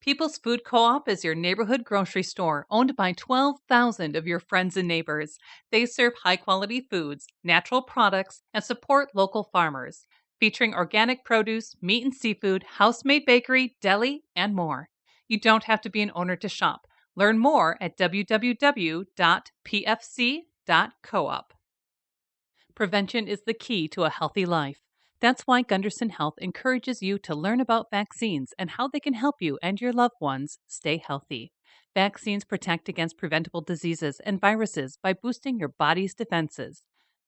People's Food Co-op is your neighborhood grocery store owned by 12,000 of your friends and neighbors. They serve high-quality foods, natural products, and support local farmers, featuring organic produce, meat and seafood, house-made bakery, deli, and more. You don't have to be an owner to shop. Learn more at www.pfc.coop. Prevention is the key to a healthy life. That's why Gunderson Health encourages you to learn about vaccines and how they can help you and your loved ones stay healthy. Vaccines protect against preventable diseases and viruses by boosting your body's defenses.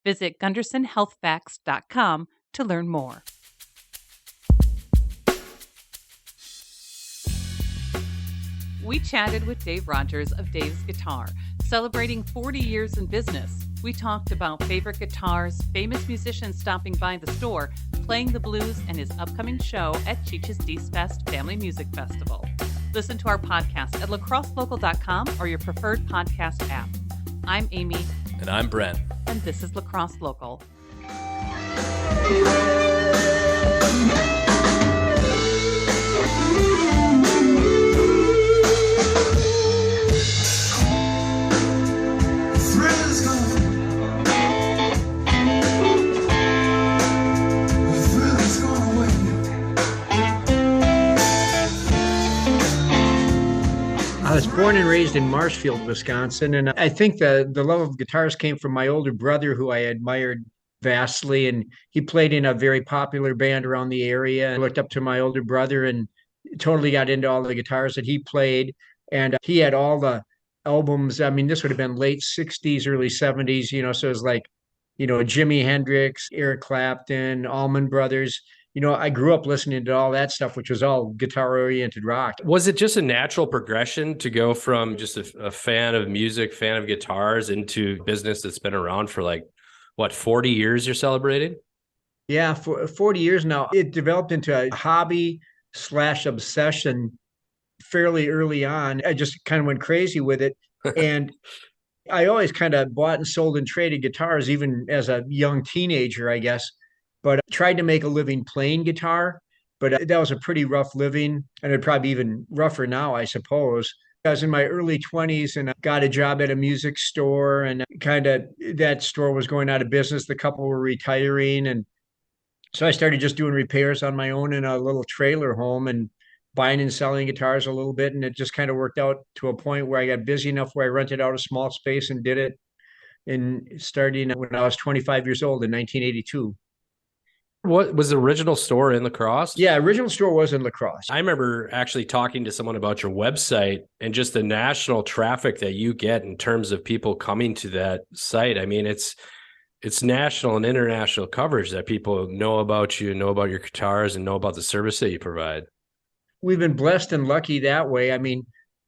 Visit GundersonHealthFacts.com to learn more. We chatted with Dave Rogers of Dave's Guitar, celebrating 40 years in business. We talked about favorite guitars, famous musicians stopping by the store, playing the blues, and his upcoming show at Cheech's Dees Fest Family Music Festival. Listen to our podcast at lacrosselocal.com or your preferred podcast app. I'm Amy. And I'm Brent. And this is Lacrosse Local. I was born and raised in Marshfield, Wisconsin, and I think the love of guitars came from my older brother, who I admired vastly, and he played in a very popular band around the area. I looked up to my older brother and totally got into all the guitars that he played, and he had all the albums. I mean, this would have been late 60s, early 70s, so it was like, Jimi Hendrix, Eric Clapton, Allman Brothers. I grew up listening to all that stuff, which was all guitar-oriented rock. Was it just a natural progression to go from just a fan of music, fan of guitars, into business that's been around for 40 years you're celebrating? Yeah, for 40 years now. It developed into a hobby/obsession fairly early on. I just kind of went crazy with it. And I always kind of bought and sold and traded guitars, even as a young teenager, I guess. But I tried to make a living playing guitar, but that was a pretty rough living, and it'd probably be even rougher now, I suppose. I was in my early 20s and I got a job at a music store, and kind of that store was going out of business. The couple were retiring, and so I started just doing repairs on my own in a little trailer home and buying and selling guitars a little bit. And it just kind of worked out to a point where I got busy enough where I rented out a small space and did it, and starting when I was 25 years old in 1982. What was the original store in La Crosse? Yeah, original store was in La Crosse. I remember actually talking to someone about your website and just the national traffic that you get in terms of people coming to that site. I mean, it's national and international coverage that people know about you, know about your guitars, and know about the service that you provide. We've been blessed and lucky that way. I mean,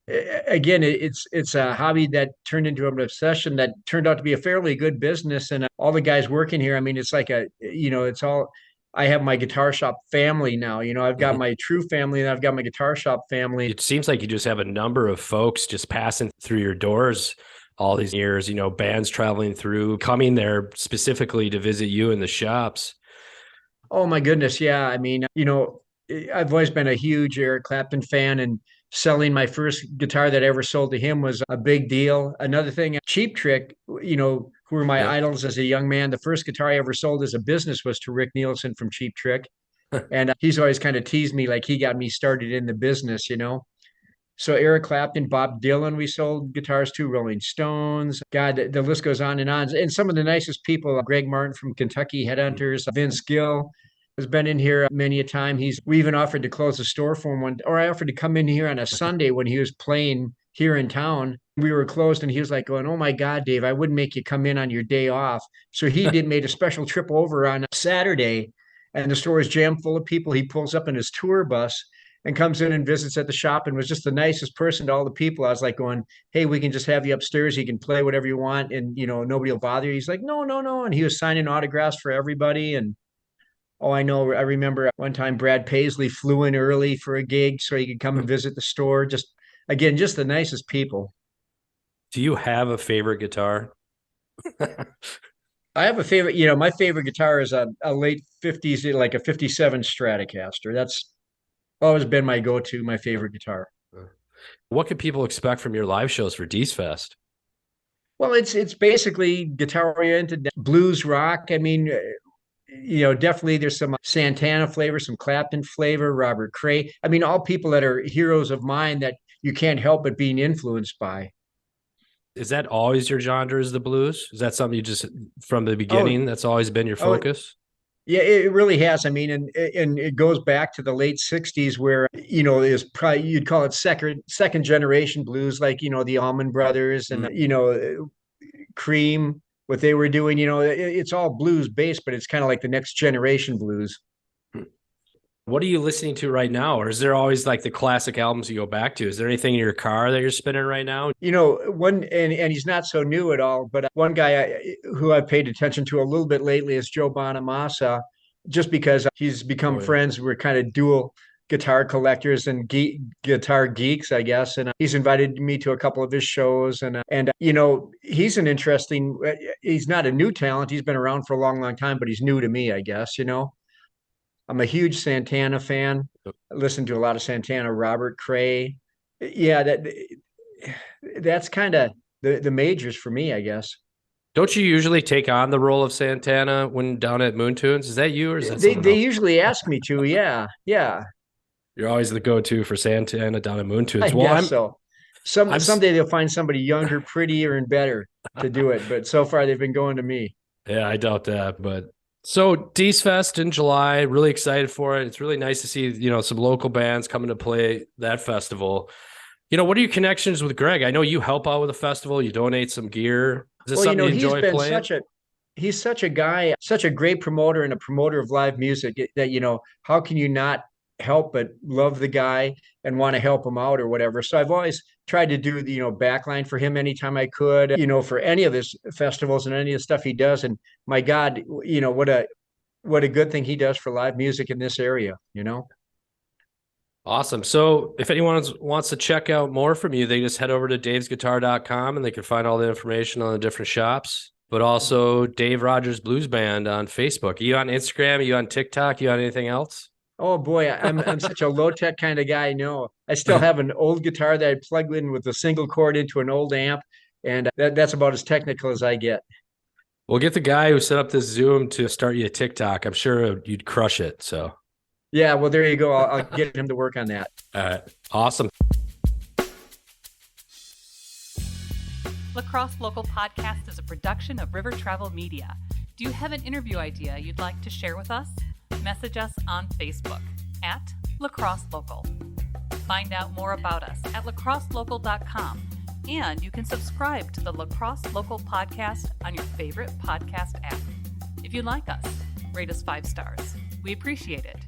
again, it's a hobby that turned into an obsession that turned out to be a fairly good business. And all the guys working here, I mean, it's like it's all. I have my guitar shop family now. I've got my true family and I've got my guitar shop family. It seems like you just have a number of folks just passing through your doors all these years, bands traveling through, coming there specifically to visit you in the shops. Oh my goodness. Yeah. I mean, I've always been a huge Eric Clapton fan, and selling my first guitar that I ever sold to him was a big deal. Another thing, Cheap Trick, who were my idols as a young man. The first guitar I ever sold as a business was to Rick Nielsen from Cheap Trick. And he's always kind of teased me like he got me started in the business. So Eric Clapton, Bob Dylan, we sold guitars to, Rolling Stones. God, the list goes on and on. And some of the nicest people, Greg Martin from Kentucky Headhunters, Vince Gill has been in here many a time. We even offered to close the store for him or I offered to come in here on a Sunday when he was playing here in town. We were closed and he was like going, "Oh my God, Dave, I wouldn't make you come in on your day off." So he made a special trip over on Saturday, and the store is jammed full of people. He pulls up in his tour bus and comes in and visits at the shop, and was just the nicest person to all the people. I was like going, "Hey, we can just have you upstairs. You can play whatever you want, and nobody will bother you." He's like, "No, no, no." And he was signing autographs for everybody. And I remember one time Brad Paisley flew in early for a gig so he could come and visit the store. Just the nicest people. Do you have a favorite guitar? I have a favorite, my favorite guitar is a late 50s, like a 57 Stratocaster. Always been my go-to, my favorite guitar. What can people expect from your live shows for Dees Fest? Well, it's basically guitar oriented, blues rock. I mean, definitely there's some Santana flavor, some Clapton flavor, Robert Cray. I mean, all people that are heroes of mine that you can't help but being influenced by. Is that always your genre, is the blues? Is that something you just from the Oh, beginning that's always been your oh, focus? yeah, it really has. I mean, and it goes back to the late '60s, where is probably you'd call it second generation blues, like the Allman Brothers and Mm. Cream, what they were doing. It's all blues based, but it's kind of like the next generation blues. What are you listening to right now? Or is there always like the classic albums you go back to? Is there anything in your car that you're spinning right now? One and he's not so new at all, but one guy who I've paid attention to a little bit lately is Joe Bonamassa, just because he's become Oh, yeah. friends. We're kind of dual guitar collectors and guitar geeks, I guess. And he's invited me to a couple of his shows, and he's an interesting. He's not a new talent. He's been around for a long, long time, but he's new to me, I guess. I'm a huge Santana fan. I listen to a lot of Santana, Robert Cray. Yeah, that's kind of the majors for me, I guess. Don't you usually take on the role of Santana when down at Moon Tunes? Is that you or is that someone They else? usually ask me to. Yeah, yeah, You're always the go-to for Santana down at Moon I Tunes. Well, guess so. I'm Someday they'll find somebody younger, prettier, and better to do it. But so far they've been going to me. yeah, I doubt that. But so Dees Fest in July, really excited for it. It's really nice to see, some local bands coming to play that festival. What are your connections with Greg? I know you help out with the festival. You donate some gear. Is this Well, something you he's enjoy been playing? he's such a guy, such a great promoter and a promoter of live music that how can you not help but love the guy and want to help him out or whatever. So I've always tried to do the backline for him anytime I could, for any of his festivals and any of the stuff he does. And my God, what a good thing he does for live music in this area. Awesome. So if anyone wants to check out more from you, they just head over to davesguitar.com and they can find all the information on the different shops, but also Dave Rogers Blues Band on Facebook. Are you on Instagram? Are you on TikTok? Are you on anything else? Oh boy, I'm such a low tech kind of guy. No, I still have an old guitar that I plugged in with a single cord into an old amp, and that's about as technical as I get. We'll get the guy who set up this Zoom to start you a TikTok. I'm sure you'd crush it. So, Yeah, well, there you go. I'll get him to work on that. awesome. Lacrosse Local Podcast is a production of River Travel Media. Do you have an interview idea you'd like to share with us? Message us on Facebook at Lacrosse Local. Find out more about us at lacrosselocal.com, and you can subscribe to the Lacrosse Local Podcast on your favorite podcast app. If you like us, rate us 5 stars. We appreciate it.